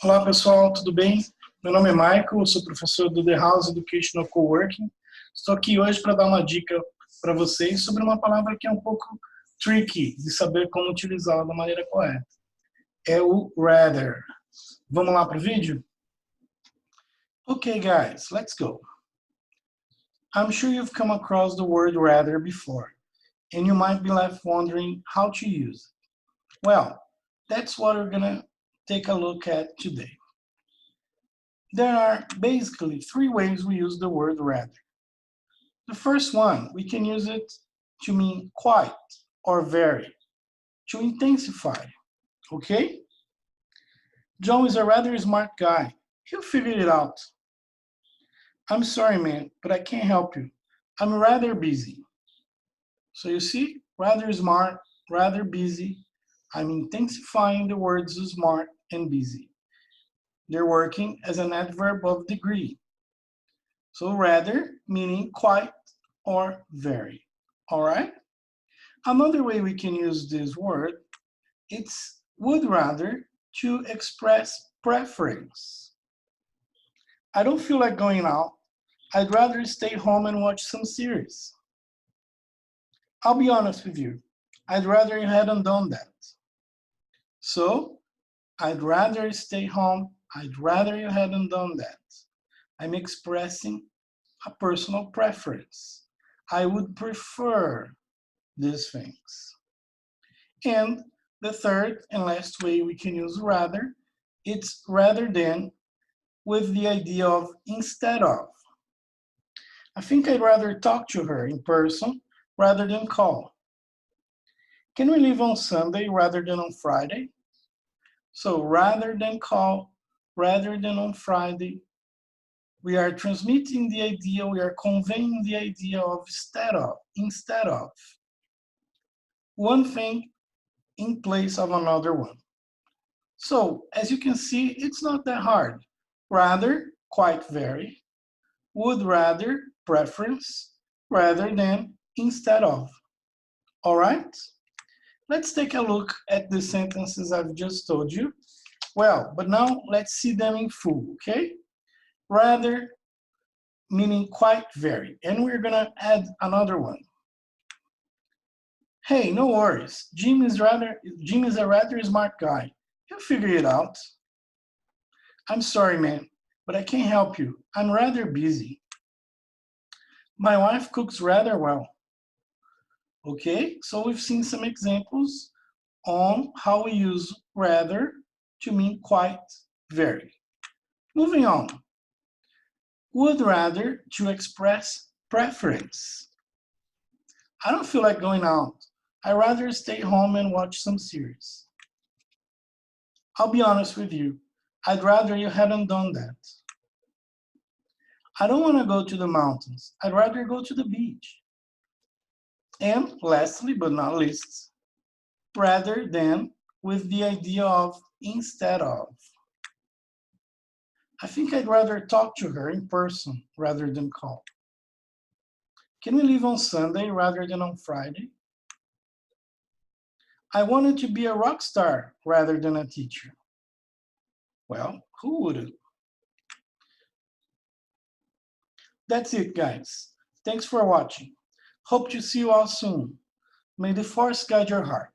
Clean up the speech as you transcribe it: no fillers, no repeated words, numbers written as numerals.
Olá pessoal, tudo bem? Meu nome é Michael, eu sou professor do The House Educational Coworking. Estou aqui hoje para dar uma dica para vocês sobre uma palavra que é um pouco tricky de saber como utilizá-la da maneira correta. É o rather. Vamos lá para o vídeo? Okay guys, let's go. I'm sure you've come across the word rather before, and you might be left wondering how to use it. Well, that's what we're going to take a look at today. There are basically three ways we use the word rather. The first one, we can use it to mean quite or very, to intensify, okay? John is a rather smart guy. He'll figure it out. I'm sorry, man, but I can't help you. I'm rather busy. So you see, rather smart, rather busy. I'm intensifying the words smart and busy. They're working as an adverb of degree. So rather meaning quite or very. All right? Another way we can use this word, it's would rather to express preference. I don't feel like going out. I'd rather stay home and watch some series. I'll be honest with you. I'd rather you hadn't done that. So, I'd rather stay home. I'd rather you hadn't done that. I'm expressing a personal preference. I would prefer these things. And the third and last way we can use rather, it's rather than with the idea of instead of. I think I'd rather talk to her in person rather than call. Can we leave on Sunday rather than on Friday? So rather than call, rather than on Friday, we are transmitting the idea, we are conveying the idea of instead of. One thing in place of another one. So, as you can see, it's not that hard. Rather, quite very. Would rather, preference. Rather than, instead of. All right? Let's take a look at the sentences I've just told you. Well, but now let's see them in full, okay? Rather, meaning quite very. And we're gonna add another one. Hey, no worries. Jim is a rather smart guy. He'll figure it out. I'm sorry, man, but I can't help you. I'm rather busy. My wife cooks rather well. Okay, so we've seen some examples on how we use rather to mean quite very. Moving on. Would rather to express preference. I don't feel like going out. I'd rather stay home and watch some series. I'll be honest with you. I'd rather you hadn't done that. I don't want to go to the mountains. I'd rather go to the beach. And lastly, but not least, rather than with the idea of instead of. I think I'd rather talk to her in person rather than call. Can we leave on Sunday rather than on Friday? I wanted to be a rock star rather than a teacher. Well, who wouldn't? That's it, guys. Thanks for watching. Hope to see you all soon. May the force guide your heart.